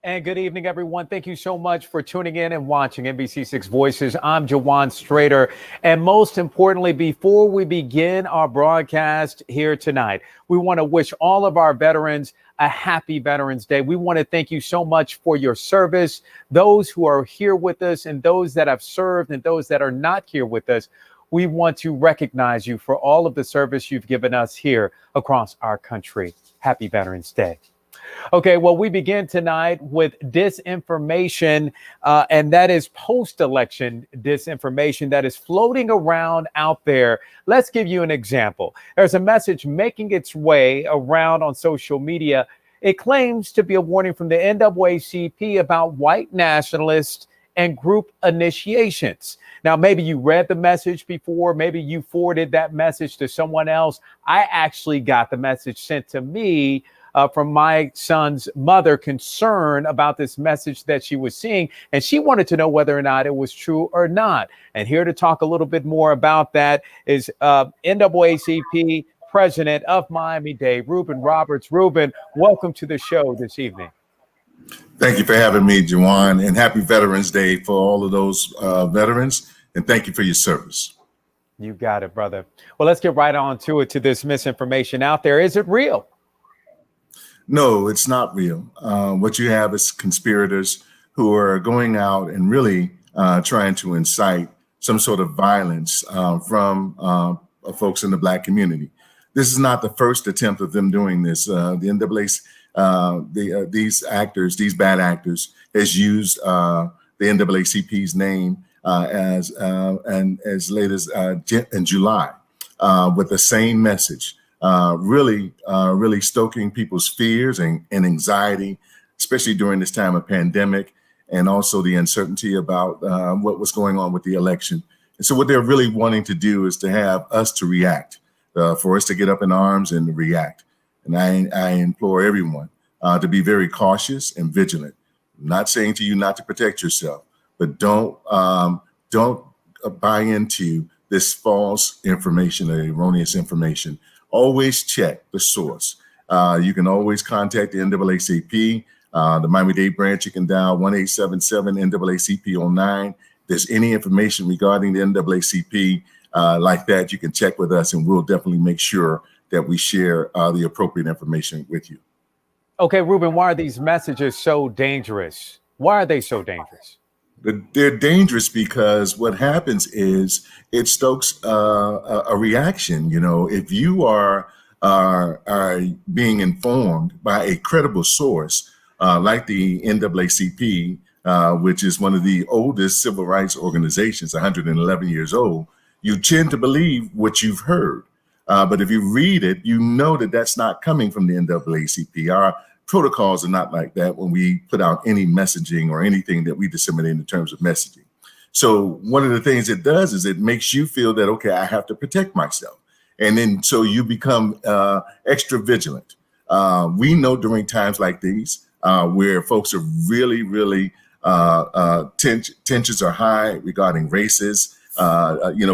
And good evening, everyone. Thank you so much for tuning in and watching NBC6 Voices. I'm Jawan Strader. And most importantly, before we begin our broadcast here tonight, we want to wish all of our veterans a happy Veterans Day. We want to thank you so much for your service, those who are here with us and those that have served and those that are not here with us. We want to recognize you for all of the service you've given us here across our country. Happy Veterans Day. Okay, well, we begin tonight with disinformation, and that is post-election disinformation that is floating around out there. Let's give you an example. There's a message making its way around on social media. It claims to be a warning from the NAACP about white nationalists and group initiations. Now, maybe you read the message before, maybe you forwarded that message to someone else. I actually got the message sent to me from my son's mother, concerned about this message that she was seeing, and she wanted to know whether or not it was true or not. And here to talk a little bit more about that is NAACP President of Miami-Dade, Ruban Roberts. Ruban, welcome to the show this evening. Thank you for having me, Jawan, and happy Veterans Day for all of those veterans, and thank you for your service. You got it, brother. Well, let's get right on to it, to this misinformation out there. Is it real? No, it's not real. What you have is conspirators who are going out and really trying to incite some sort of violence from folks in the Black community. This is not the first attempt of them doing this. The NAACP, these actors, these bad actors, has used the NAACP's name as late as in July with the same message. Really stoking people's fears and anxiety, especially during this time of pandemic, and also the uncertainty about what was going on with the election. And so what they're really wanting to do is to have us to react, for us to get up in arms and react. And I implore everyone to be very cautious and vigilant. I'm not saying to you not to protect yourself, but don't buy into this false information or erroneous information. Always check the source. You can always contact the NAACP, the Miami-Dade branch. You can dial 1-877-NAACP-09. If there's any information regarding the NAACP like that, you can check with us, and we'll definitely make sure that we share the appropriate information with you. Okay, Ruban, why are these messages so dangerous? Why are they so dangerous? They're dangerous because what happens is it stokes a reaction. You know, if you are being informed by a credible source like the NAACP, which is one of the oldest civil rights organizations, 111 years old, you tend to believe what you've heard. But if you read it, you know that that's not coming from the NAACP. Our protocols are not like that when we put out any messaging or anything that we disseminate in terms of messaging. So one of the things it does is it makes you feel that, okay, I have to protect myself. And then so you become extra vigilant. We know during times like these where folks are really tensions are high regarding races,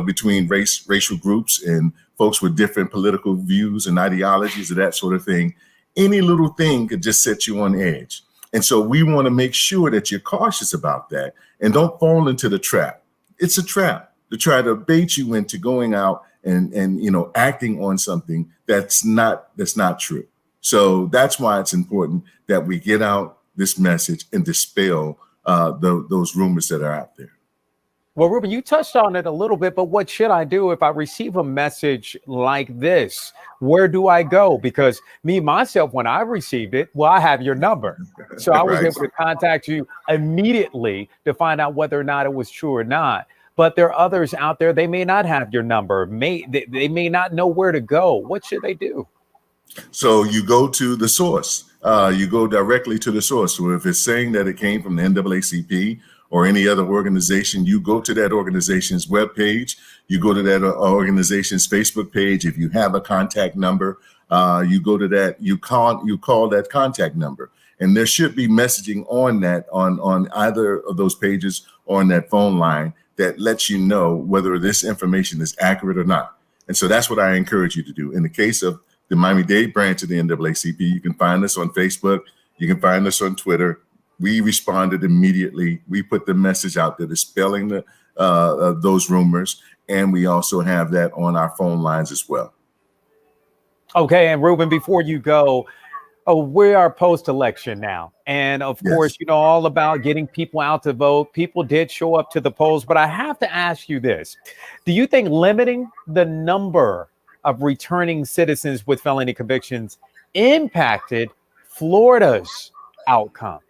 between racial groups and folks with different political views and ideologies and that sort of thing. Any little thing could just set you on edge. And so we want to make sure that you're cautious about that and don't fall into the trap. It's a trap to try to bait you into going out and acting on something that's not true. So that's why it's important that we get out this message and dispel those rumors that are out there. Well, Ruban, you touched on it a little bit, but what should I do if I receive a message like this? Where do I go? Because myself, when I received it, well, I have your number. So I was able to contact you immediately to find out whether or not it was true or not. But there are others out there, they may not have your number. They may not know where to go. What should they do? So you go to the source. You go directly to the source. So if it's saying that it came from the NAACP or any other organization, you go to that organization's webpage, you go to that organization's Facebook page. If you have a contact number, you go to that, you call that contact number. And there should be messaging on that, on either of those pages or on that phone line that lets you know whether this information is accurate or not. And so that's what I encourage you to do. In the case of the Miami-Dade branch of the NAACP, you can find us on Facebook, you can find us on Twitter, we responded immediately. We put the message out there dispelling those rumors, and we also have that on our phone lines as well. Okay, and Ruben, before you go, we are post-election now. And of course, you know, all about getting people out to vote. People did show up to the polls, but I have to ask you this. Do you think limiting the number of returning citizens with felony convictions impacted Florida's outcome?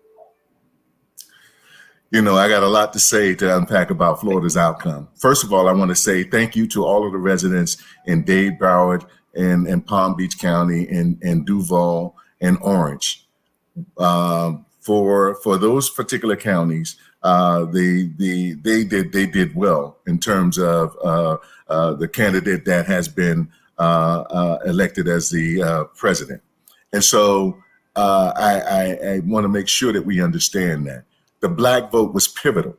You know, I got a lot to say to unpack about Florida's outcome. First of all, I want to say thank you to all of the residents in Dade, Broward, and Palm Beach County, and Duval and Orange. For those particular counties, they did well in terms of the candidate that has been elected as the president. And so I want to make sure that we understand that the Black vote was pivotal.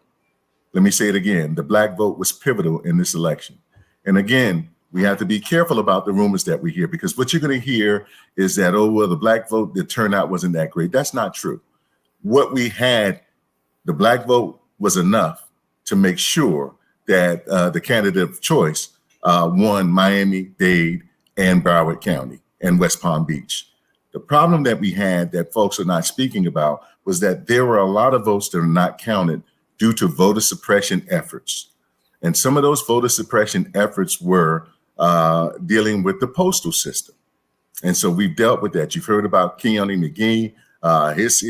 Let me say it again. The Black vote was pivotal in this election. And again, we have to be careful about the rumors that we hear, because what you're going to hear is that, oh, well, the Black vote, the turnout wasn't that great. That's not true. What we had, the Black vote was enough to make sure that the candidate of choice won Miami, Dade, and Broward County and West Palm Beach. The problem that we had that folks are not speaking about was that there were a lot of votes that are not counted due to voter suppression efforts. And some of those voter suppression efforts were dealing with the postal system. And so we've dealt with that. You've heard about Keone McGee, his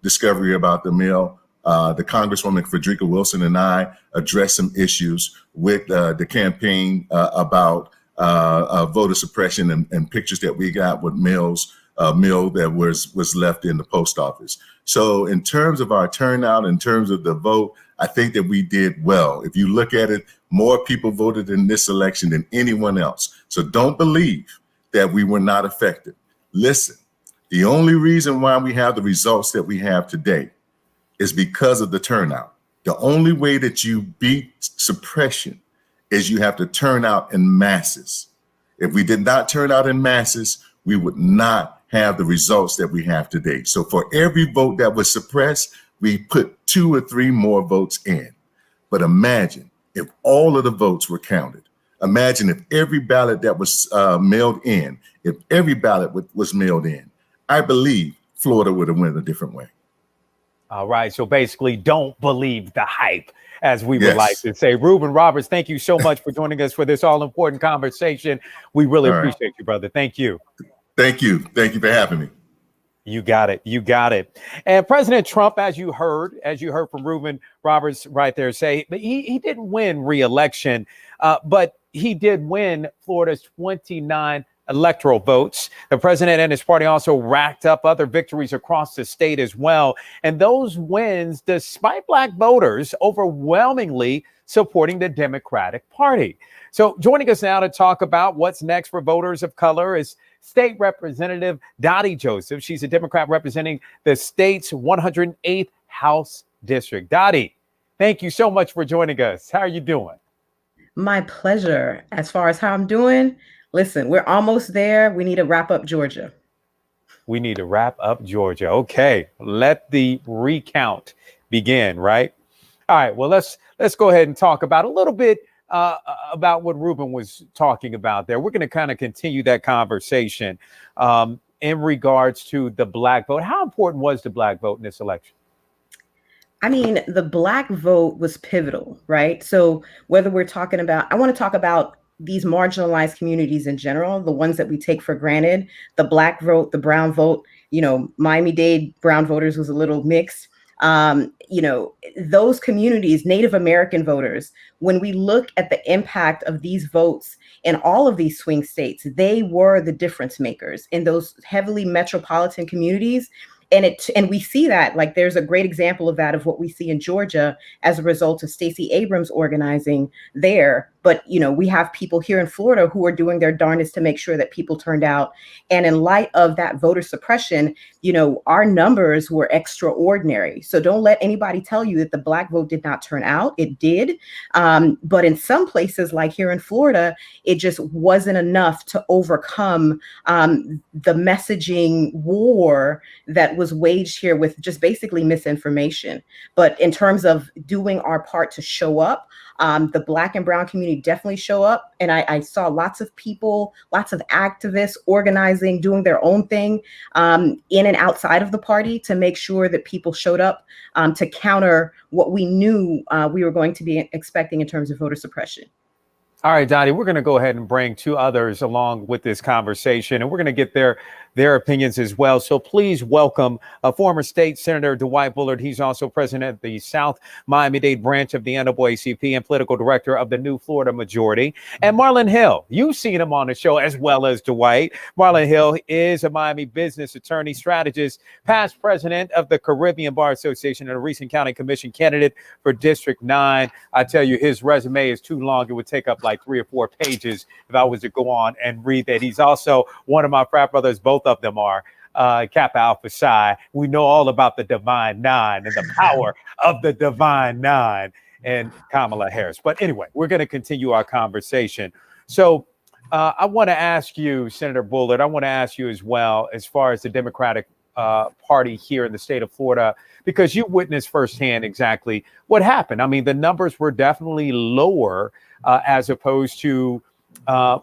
discovery about the mail. The Congresswoman Frederica Wilson and I addressed some issues with the campaign about voter suppression and pictures that we got with mail that was left in the post office. So in terms of our turnout, in terms of the vote, I think that we did well. If you look at it, more people voted in this election than anyone else. So don't believe that we were not effective. Listen, the only reason why we have the results that we have today is because of the turnout. The only way that you beat suppression is you have to turn out in masses. If we did not turn out in masses, we would not have the results that we have today. So for every vote that was suppressed, we put 2 or 3 more votes in. But imagine if all of the votes were counted. Imagine if every ballot that was mailed in, if every ballot was mailed in, I believe Florida would have went a different way. All right. So basically, don't believe the hype, as we would like to say. Ruban Roberts, thank you so much for joining us for this all-important conversation. We really appreciate you, brother. Thank you. Thank you. Thank you for having me. You got it. You got it. And President Trump, as you heard from Ruban Roberts right there say, he didn't win re-election, but he did win Florida's 29 electoral votes. The president and his party also racked up other victories across the state as well. And those wins, despite Black voters overwhelmingly supporting the Democratic Party. So joining us now to talk about what's next for voters of color is State Representative Dotie Joseph. She's a Democrat representing the state's 108th House District. Dotie, thank you so much for joining us. How are you doing? My pleasure. As far as how I'm doing, listen, we're almost there. We need to wrap up Georgia. We need to wrap up Georgia. Okay, let the recount begin, right? All right, well, let's go ahead and talk about a little bit about what Ruban was talking about there. We're going to kind of continue that conversation in regards to the Black vote. How important was the Black vote in this election? I mean, the Black vote was pivotal, right? So whether we're talking about, I want to talk about these marginalized communities in general, the ones that we take for granted, the Black vote, the brown vote, Miami-Dade brown voters was a little mixed. Those communities, Native American voters, when we look at the impact of these votes in all of these swing states, they were the difference makers in those heavily metropolitan communities. And we see that, like, there's a great example of that, of what we see in Georgia as a result of Stacey Abrams organizing there. But, we have people here in Florida who are doing their darndest to make sure that people turned out. And in light of that voter suppression, our numbers were extraordinary. So don't let anybody tell you that the Black vote did not turn out. It did. But in some places, like here in Florida, it just wasn't enough to overcome the messaging war that was waged here with just basically misinformation. But in terms of doing our part to show up, the Black and brown community definitely show up. And I saw lots of people, lots of activists organizing, doing their own thing in and outside of the party to make sure that people showed up to counter what we knew we were going to be expecting in terms of voter suppression. All right, Dotie, we're going to go ahead and bring two others along with this conversation, and we're going to get their opinions as well. So please welcome former State Senator Dwight Bullard. He's also president of the South Miami-Dade branch of the NAACP and political director of the New Florida Majority. And Marlon Hill, you've seen him on the show as well as Dwight. Marlon Hill is a Miami business attorney, strategist, past president of the Caribbean Bar Association, and a recent county commission candidate for District 9. I tell you, his resume is too long. It would take up like 3 or 4 pages if I was to go on and read that. He's also one of my frat brothers. Both of them are Kappa Alpha Psi. We know all about the Divine Nine and the power of the Divine Nine and Kamala Harris. But anyway, we're going to continue our conversation. So I want to ask you, Senator Bullard, I want to ask you as well, as far as the Democratic Party here in the state of Florida, because you witnessed firsthand exactly what happened. I mean, the numbers were definitely lower as opposed to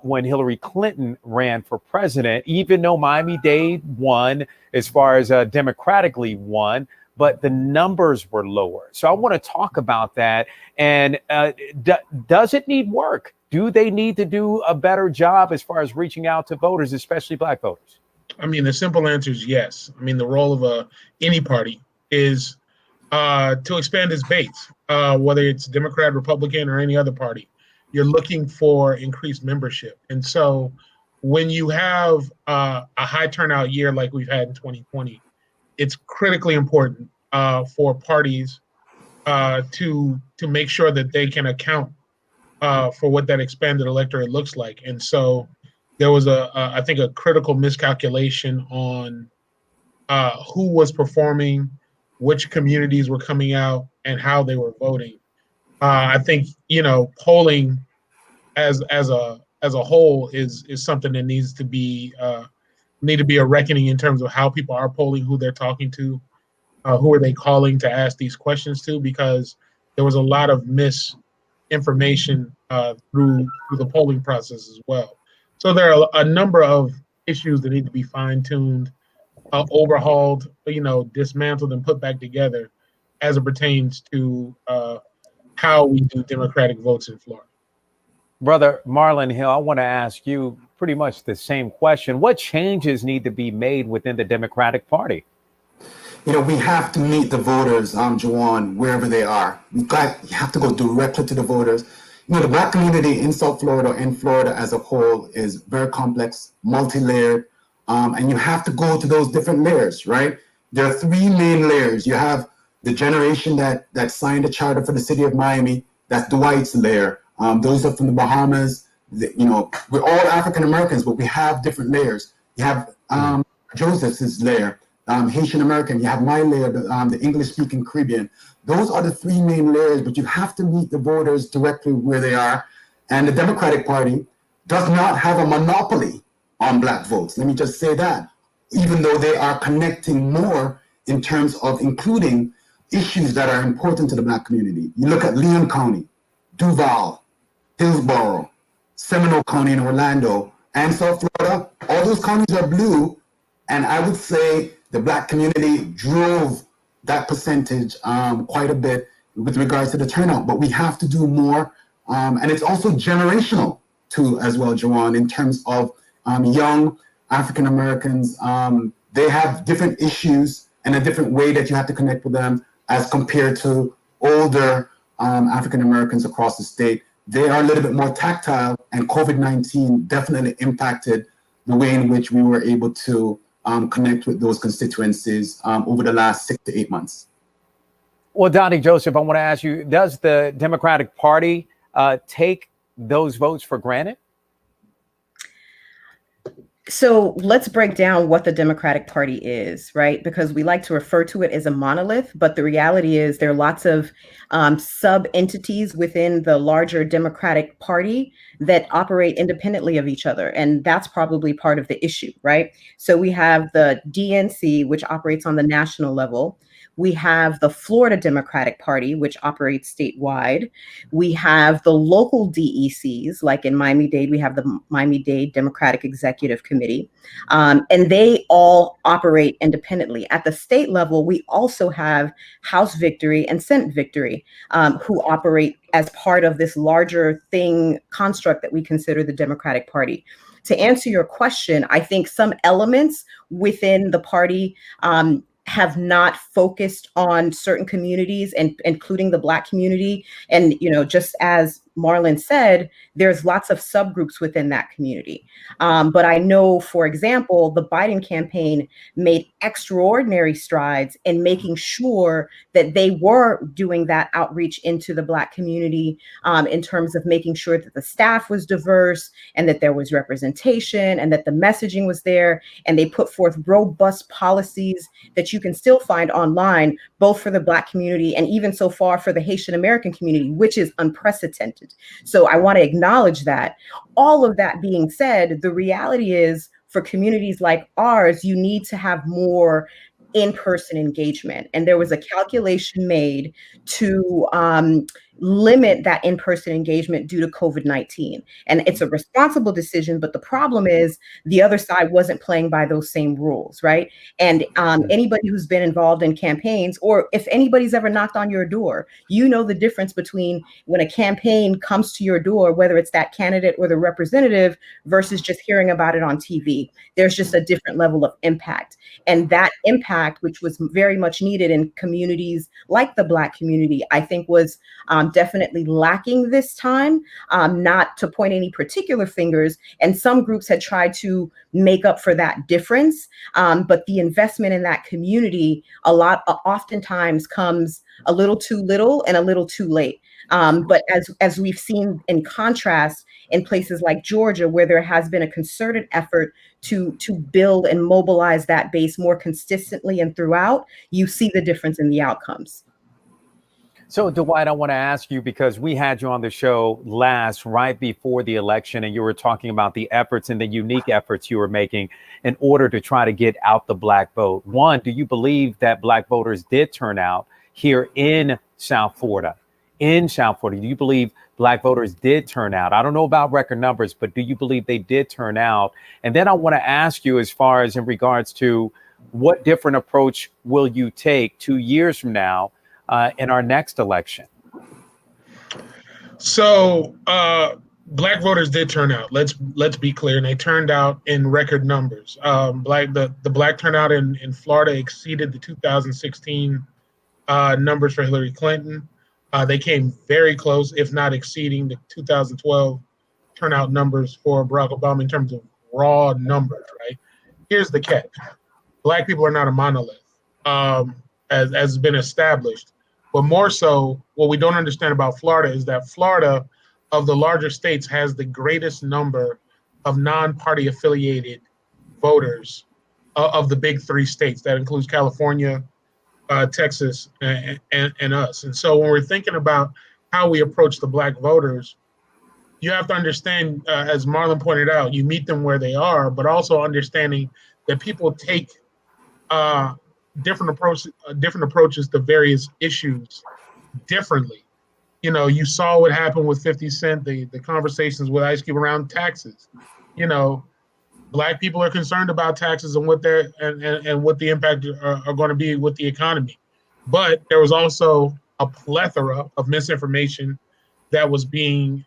when Hillary Clinton ran for president, even though Miami-Dade won as far as democratically won, but the numbers were lower. So I want to talk about that. And does it need work? Do they need to do a better job as far as reaching out to voters, especially Black voters? I mean, the simple answer is yes. I mean, the role of any party is to expand its base, whether it's Democrat, Republican, or any other party. You're looking for increased membership. And so when you have a high turnout year like we've had in 2020, it's critically important for parties to make sure that they can account for what that expanded electorate looks like. And so there was I think a critical miscalculation on who was performing, which communities were coming out, and how they were voting. I think polling as a whole is something that needs to be a reckoning in terms of how people are polling, who they're talking to, who are they calling to ask these questions to, because there was a lot of misinformation through the polling process as well. So there are a number of issues that need to be fine-tuned, overhauled, dismantled and put back together as it pertains to how we do Democratic votes in Florida. Brother Marlon Hill, I want to ask you pretty much the same question. What changes need to be made within the Democratic Party? We have to meet the voters, Jawan, wherever they are. You have to go directly to the voters. The Black community in South Florida and Florida as a whole is very complex, multi-layered, and you have to go to those different layers, right? There are 3 main layers. You have the generation that signed a charter for the city of Miami. That's Dwight's layer. Those are from the Bahamas. We're all African Americans, but we have different layers. You have Joseph's layer, Haitian American. You have my layer, the English-speaking Caribbean. Those are the 3 main layers, but you have to meet the voters directly where they are. And the Democratic Party does not have a monopoly on Black votes. Let me just say that, even though they are connecting more in terms of including issues that are important to the Black community. You look at Leon County, Duval, Hillsborough, Seminole County in Orlando, and South Florida, all those counties are blue. And I would say the Black community drove that percentage quite a bit with regards to the turnout, but we have to do more. And it's also generational too, as well, Jawan, in terms of young African Americans. They have different issues and a different way that you have to connect with them as compared to older African Americans across the state. They are a little bit more tactile, and COVID-19 definitely impacted the way in which we were able to connect with those constituencies over the last 6 to 8 months. Well, Dotie Joseph, I want to ask you, does the Democratic Party take those votes for granted? So let's break down what the Democratic Party is, right? Because we like to refer to it as a monolith, but the reality is there are lots of sub-entities within the larger Democratic Party that operate independently of each other. And that's probably part of the issue, right? So we have the DNC, which operates on the national level. We have the Florida Democratic Party, which operates statewide. We have the local DECs, like in Miami-Dade, we have the Miami-Dade Democratic Executive Committee, and they all operate independently. At the state level, we also have House Victory and Senate Victory, who operate as part of this larger construct that we consider the Democratic Party. To answer your question, I think some elements within the party have not focused on certain communities, and including the Black community. And, just as Marlon said, there's lots of subgroups within that community. But I know, for example, the Biden campaign made extraordinary strides in making sure that they were doing that outreach into the Black community, in terms of making sure that the staff was diverse and that there was representation and that the messaging was there. And they put forth robust policies that you can still find online, both for the Black community and even so far for the Haitian American community, which is unprecedented. So I want to acknowledge that. All of that being said, the reality is for communities like ours, you need to have more in-person engagement. And there was a calculation made to limit that in-person engagement due to COVID-19. And it's a responsible decision, but the problem is the other side wasn't playing by those same rules, right? And anybody who's been involved in campaigns, or if anybody's ever knocked on your door, you know the difference between when a campaign comes to your door, whether it's that candidate or the representative, versus just hearing about it on TV. There's just a different level of impact. And that impact, which was very much needed in communities like the Black community, I think was definitely lacking this time, not to point any particular fingers. And some groups had tried to make up for that difference. But the investment in that community oftentimes comes a little too little and a little too late. But as we've seen in contrast in places like Georgia, where there has been a concerted effort to build and mobilize that base more consistently and throughout, you see the difference in the outcomes. So, Dwight, I want to ask you, because we had you on the show right before the election, and you were talking about the efforts and the unique efforts you were making in order to try to get out the Black vote. One, do you believe that Black voters did turn out here in South Florida? Do you believe Black voters did turn out? I don't know about record numbers, but do you believe they did turn out? And then I want to ask you, as far as in regards to what different approach will you take 2 years from now in our next election? So Black voters did turn out. Let's be clear, and they turned out in record numbers. The Black turnout in Florida exceeded the 2016 numbers for Hillary Clinton. They came very close, if not exceeding, the 2012 turnout numbers for Barack Obama in terms of raw numbers, right? Here's the catch. Black people are not a monolith, as has been established. But more so, what we don't understand about Florida is that Florida, of the larger states, has the greatest number of non-party affiliated voters of the big three states. That includes California, Texas, and us. And so when we're thinking about how we approach the Black voters, you have to understand, as Marlon pointed out, you meet them where they are, but also understanding that people take different approaches to various issues differently. You saw what happened with 50 Cent, the conversations with Ice Cube around taxes. Black people are concerned about taxes and what what the impact are going to be with the economy. But there was also a plethora of misinformation that was being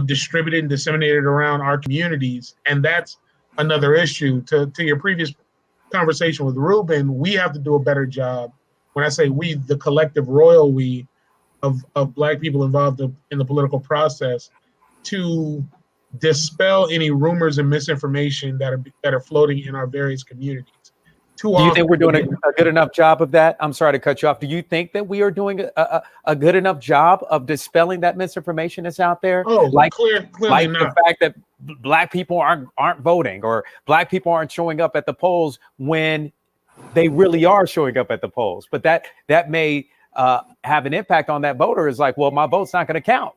distributed and disseminated around our communities. And that's another issue. To your previous conversation with Ruban, we have to do a better job. When I say we, the collective royal we of Black people involved in the political process, to dispel any rumors and misinformation that are floating in our various communities. too Do you often. think we're doing a good enough job of that? I'm sorry to cut you off. Do you think that we are doing a good enough job of dispelling that misinformation that's out there? Oh, Like clearly like not. the fact that Black people aren't voting, or Black people aren't showing up at the polls when they really are showing up at the polls. But that may have an impact on that voter. Is like, well, my vote's not going to count.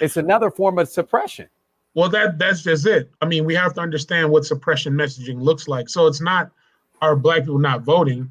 It's another form of suppression. Well, that's just it. I mean, we have to understand what suppression messaging looks like. So it's not our Black people not voting.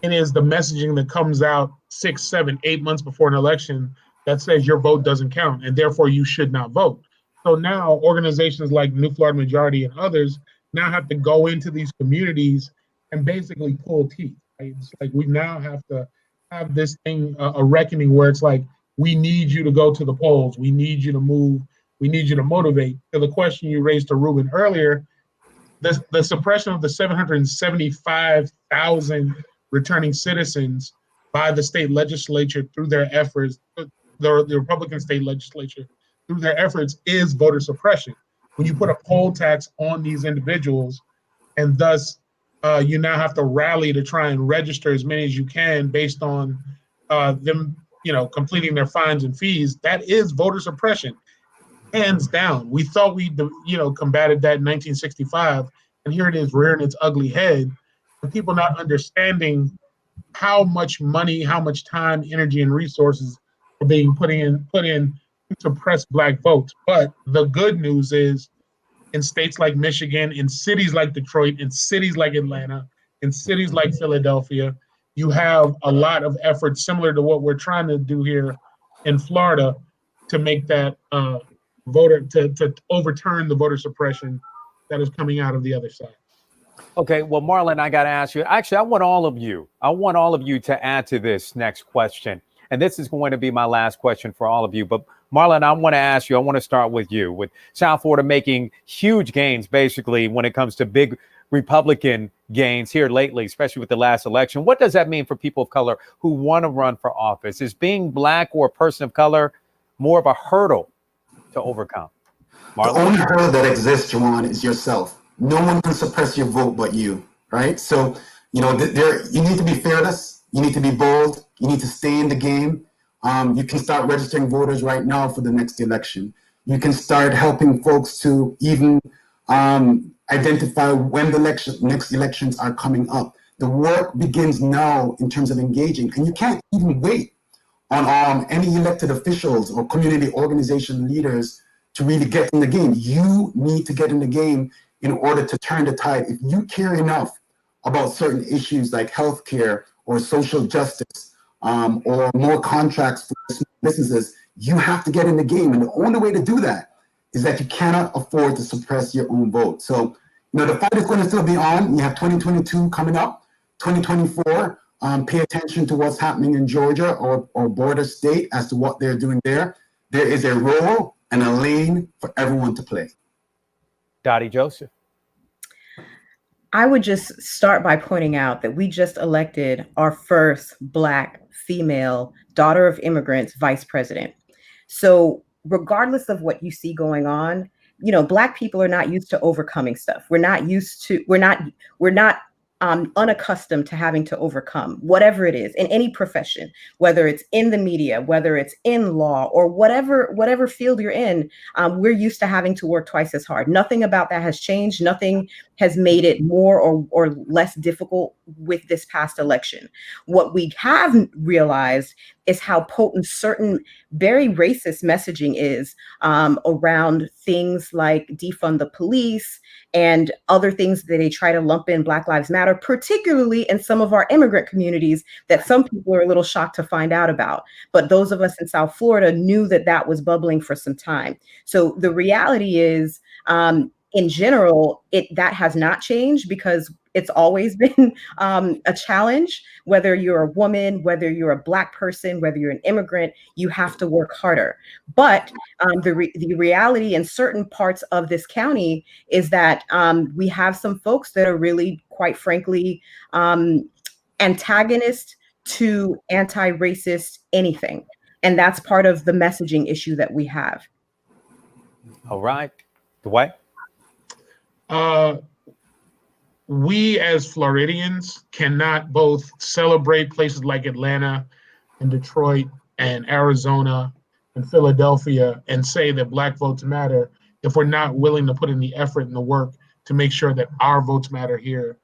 It is the messaging that comes out 6, 7, 8 months before an election that says your vote doesn't count and therefore you should not vote. So now organizations like New Florida Majority and others now have to go into these communities and basically pull teeth. Right? It's like we now have to have this thing, a reckoning where it's like, we need you to go to the polls. We need you to move. We need you to motivate. To the question you raised to Ruben earlier, the suppression of the 775,000 returning citizens by the state legislature through their efforts, the Republican state legislature through their efforts, is voter suppression. When you put a poll tax on these individuals, and thus you now have to rally to try and register as many as you can based on them, completing their fines and fees, that is voter suppression. Hands down. We thought we, combated that in 1965, and here it is rearing its ugly head, and people not understanding how much money, how much time, energy, and resources are being put in to suppress Black votes. But the good news is, in states like Michigan, in cities like Detroit, in cities like Atlanta, in cities like Philadelphia, you have a lot of efforts similar to what we're trying to do here in Florida to make that voter to overturn the voter suppression that is coming out of the other side. Okay, well, Marlon, I got to ask you. Actually, I want all of you to add to this next question. And this is going to be my last question for all of you. But Marlon, I want to ask you, I want to start with you. With South Florida making huge gains, basically, when it comes to big Republican gains here lately, especially with the last election. What does that mean for people of color who want to run for office? Is being Black or a person of color more of a hurdle to overcome? Marlon? The only hurdle that exists, Juwan, is yourself. No one can suppress your vote but you, right? So, you need to be fearless. You need to be bold. You need to stay in the game. You can start registering voters right now for the next election. You can start helping folks to even identify when the next elections are coming up. The work begins now in terms of engaging, and you can't even wait on any elected officials or community organization leaders to really get in the game. You need to get in the game in order to turn the tide. If you care enough about certain issues like healthcare or social justice or more contracts for small businesses, you have to get in the game. And the only way to do that is that you cannot afford to suppress your own vote. So, the fight is going to still be on. You have 2022 coming up, 2024. Pay attention to what's happening in Georgia or border state as to what they're doing there. There is a role and a lane for everyone to play. Dotie Joseph. I would just start by pointing out that we just elected our first Black female daughter of immigrants vice president. So regardless of what you see going on, Black people are not used to overcoming stuff. We're not unaccustomed to having to overcome whatever it is in any profession, whether it's in the media, whether it's in law, or whatever field you're in. We're used to having to work twice as hard. Nothing about that has changed. Nothing has made it more or less difficult with this past election. What we have realized is how potent certain very racist messaging is around things like defund the police and other things that they try to lump in Black Lives Matter, particularly in some of our immigrant communities that some people are a little shocked to find out about. But those of us in South Florida knew that was bubbling for some time. So the reality is, in general, that has not changed because it's always been a challenge. Whether you're a woman, whether you're a Black person, whether you're an immigrant, you have to work harder. But the reality in certain parts of this county is that we have some folks that are really, quite frankly, antagonist to anti-racist anything. And that's part of the messaging issue that we have. All right. Dwight? we as Floridians cannot both celebrate places like Atlanta and Detroit and Arizona and Philadelphia and say that Black votes matter if we're not willing to put in the effort and the work to make sure that our votes matter here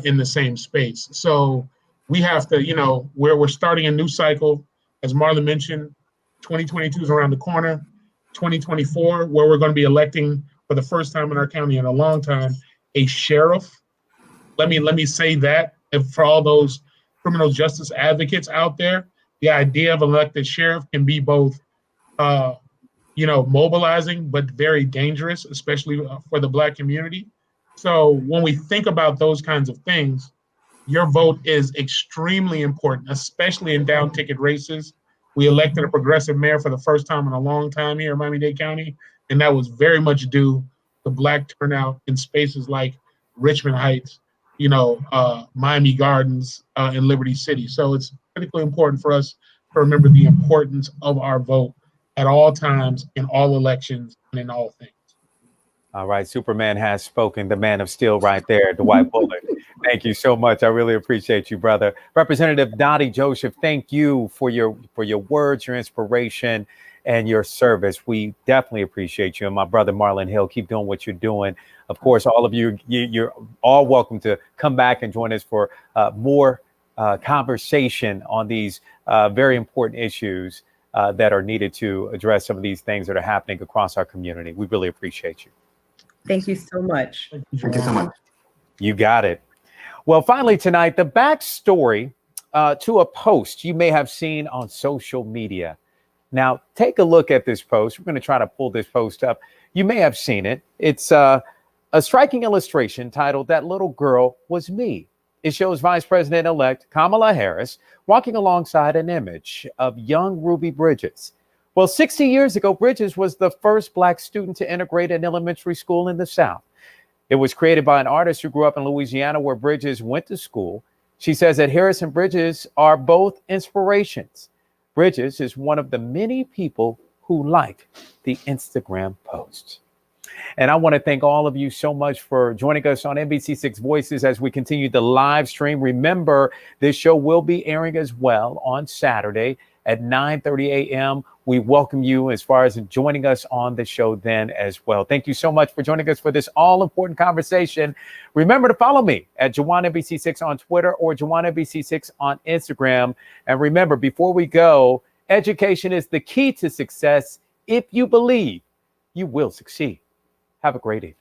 in the same space. So we have to, we're starting a new cycle. As Marlon mentioned, 2022 is around the corner. 2024, where we're going to be electing for the first time in our county in a long time, a sheriff. Let me say that, and for all those criminal justice advocates out there, the idea of elected sheriff can be both, mobilizing, but very dangerous, especially for the Black community. So when we think about those kinds of things, your vote is extremely important, especially in down ticket races. We elected a progressive mayor for the first time in a long time here in Miami-Dade County, and that was very much due to Black turnout in spaces like Richmond Heights, Miami Gardens, and Liberty City. So it's critically important for us to remember the importance of our vote at all times, in all elections, and in all things. All right, Superman has spoken, the man of steel right there, Dwight Bullard. Thank you so much. I really appreciate you, brother. Representative Dotie Joseph, thank you for your words, your inspiration, and your service. We definitely appreciate you. And my brother Marlon Hill, keep doing what you're doing. Of course, all of you're all welcome to come back and join us for more conversation on these very important issues that are needed to address some of these things that are happening across our community. We really appreciate you. Thank you so much. Thank you so much. You got it. Well, finally tonight, the backstory to a post you may have seen on social media. Now, take a look at this post. We're going to try to pull this post up. You may have seen it. It's a striking illustration titled "That Little Girl Was Me." It shows Vice President-elect Kamala Harris walking alongside an image of young Ruby Bridges. Well, 60 years ago, Bridges was the first Black student to integrate an elementary school in the South. It was created by an artist who grew up in Louisiana, where Bridges went to school. She says that Harris and Bridges are both inspirations. Bridges is one of the many people who like the Instagram post. And I want to thank all of you so much for joining us on NBC6 Voices as we continue the live stream. Remember, this show will be airing as well on Saturday at 9:30 a.m. We welcome you as far as joining us on the show then as well. Thank you so much for joining us for this all-important conversation. Remember to follow me at JawanNBC6 on Twitter or JawanNBC6 on Instagram. And remember, before we go, education is the key to success. If you believe, you will succeed. Have a great evening.